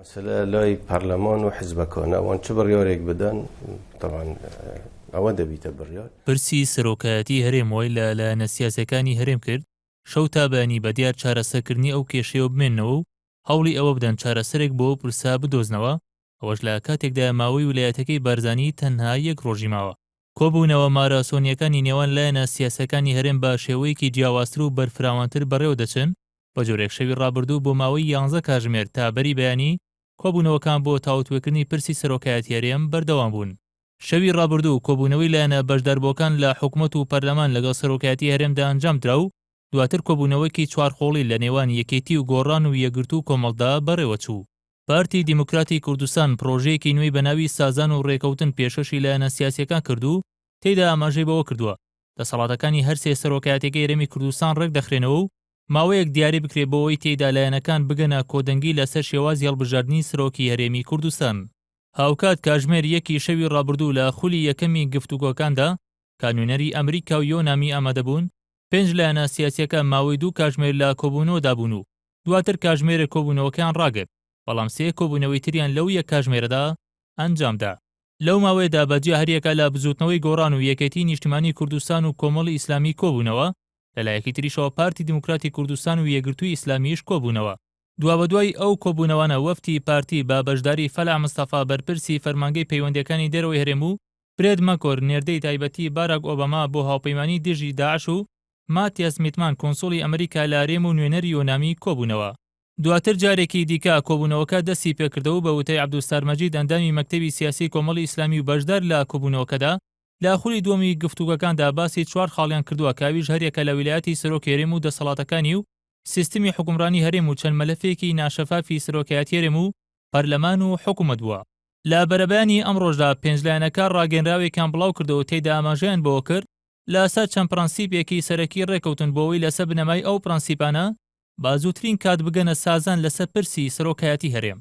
مثلا لاي برلمان وحزبكانه وان چه بڕیارێک بدەن طبعا ئەوە دەبیتە بڕیار. پرسی سەرۆکایەتی هەرێمەوەی لەلایەنە سیاسەکانی هەرێم کرد شەو تابانی بەدیار چارەسەرکردنی ئەو کێشەیە بمێننەوە و هەوڵی ئەوە بدەن چارەسەرێک بۆ پرسا بدۆزنەوە، ئەوەش لە کاتێکدا ماوەی ویلایەتەکەی بارزانی تەنها یەک ڕۆژی ماوە. کۆبوونەوە ماراسۆنیەکانی نێوان لایەنە سیاسەکانی هەرێم بە شێوەیەکی جیاوازتر و بەرفراوانتر بەڕێوە دەچن بە جۆرێک شەوی ڕابردوو بۆ ماوەی 11 کاتژمێر تا بەری بەیانی کۆبوونەوەکان بۆ تاوتوێکردنی پرسی سەرۆکایەتی هەرێم بەردەوام بوون. شەوی ڕابردوو کۆبوونەوەی لایەنە بەشداربووەکان لە حکوومەت و پەرلەمان لەگەڵ سەرۆکایەتی هەرێمدا ئەنجام درا و دواتر کۆبوونەوەیەکی چوارخۆڵی لە نێوان یەکێتی و گۆڕان و یەکگرتو و کۆمەڵدا بەڕێوە چوو. پارتی دیموکراتی کوردستان پرۆژەیەکی نوێی بەناوی سازان و ڕێکەوتن پێشەشی لایەنە سیاسیەکان کردو و تێیدا ئاماژەی بەوە کردووە دەسەڵاتەکانی هەر سێ سەرۆکایەتیەکەی هەرێمی کوردستان ڕێک دەخرێنەوە و ماوەیەک دیاری بکرێت بۆەوەی تێیدا لایەنەکان بگەنە کۆدەنگی لەسەر شێواز هەڵبژاردننی سەرۆکی هەرێمی کوردستان. هاوکات کاتژمێر یەکی شەوی ڕابردوو لە خولی یەکەمی گفتوگۆکاندا کانونەری ئەمریکا و یۆنامی ئامادەبوون 5 لایەنە سیاسیەکە ماوەی 2 کاتژمێر لە کۆبوونەوەدا بوون و دواتر کاتژمێرە کۆبوونەوەکان ڕاگرت، بەڵام سێ کۆبوونەوەی تریان لەو یەک کاتژمێرەدا ئەنجامدا. لەو ماوەیەدا بەجێ هەریەکە لە بزوتنەوەی گۆڕان و یەکێتی نیشتیمانی کوردستان و کۆمەڵی ئیسلامی کۆبوونەوە، لەلایەکی تریشەوە پارتی دیموکراتی کوردستان و یەکگرتووی ئیسلامیش کۆبوونەوە. دوابەدوای ئەو کۆبوونەوانە وەفتی پارتی با بەشداری فەلع مستەفا بەرپرسی فەرمانگەی پەیوەندیەکانی دەرەوەی هەرێم و فرێد مەکۆر نێردەی تایبەتی باراک ئۆباما بۆ هاوپەیمانی دژی داعش و ماتیاس میتمان کۆنسوڵی ئەمریکا لە هەرێم و نوێنەری یۆنامی کۆبوونەوە. دواتر جارێکی دیکە کۆبوونەوەکە دەستی پێکردەوە بە وتەی عەبدولستار مەجید ئەندامی مەکتەبی سیاسی کۆمەڵی ئیسلامی و بەشدار لە کۆبوونەوەکەدا لە خولی دووەمی گفتوگەکاندا باسی 4 خاڵیان کردووە کاویش هەریەکە لە ویلایەتی سەرۆک هەرێم و دەسەڵاتەکانی و سیستمی حکومڕانی هەرێم و چەند مەلەفێکی ناشەفافی سەرۆکایەتی هەرێم و پەرلەمان و حکوومەت بووە. لە بەرەبەیانی ئەمڕۆژدا 5 لایەنەکە ڕاگەنراوێکیان بڵاو کردەوە تێیدا ئاماژەیان بەوە کرد لەسەر چەند پرەنسیپێکی سەرەکی ڕێکەوتن بۆەوەی لەسەر بنەمای ئەو پرەنسیپانە با زووترین کات بگەنە سازان لەسەر پرسی سەرۆکایەتی هەرێم.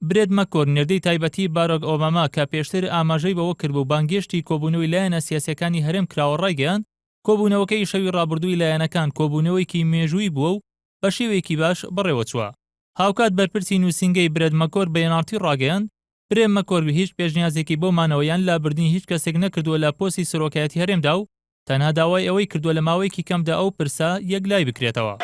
برێد مەکۆر نێردەی تایبەتی باراک ئۆباما کە پێشتر ئاماژەی بەوە کرد و بانگێشتی کۆبوونەوەی لایەنە سیاسیەکانی هەرێم کراوە ڕایگەیاند کۆبوونەوەکەی شەوی ڕابردووی لایەنەکان کۆبوونەوەیەکی مێژووی بووە و بە شێوەیەکی باش بەڕێوە چووە. هاوکات بەرپرسی نووسینگەی برێد مەکۆر بەیاناتی ڕاگەیاند برێد مەکۆر هیچ پێشنیازێکی بۆ مانەوەیان لا بردننی هیچ کەسێک نەکردووە لە پۆستی سەرۆکایەتی هەرێمدا و تەنها داوای ئەوەی کردووە لە ماوەیەکی کەمدا ئەو پرسا یەکلای بکرێتەوە.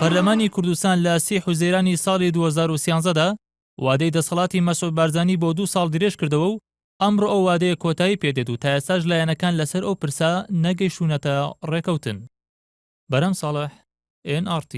پەرلەمانی کوردستان لە 3 حوزەیرانی ساڵی 2013دا وادەی دەسەڵاتی مەسعود بارزانی بۆ 2 ساڵ درێژ کردەوە و ئەمڕۆ ئەو وادەیە کۆتایی پێدێت و تا ئێستاش لایەنەکان لەسەر ئەو پرسا نەگەیشتونەتە ڕێکەوتن. بەرەم ساڵح NRT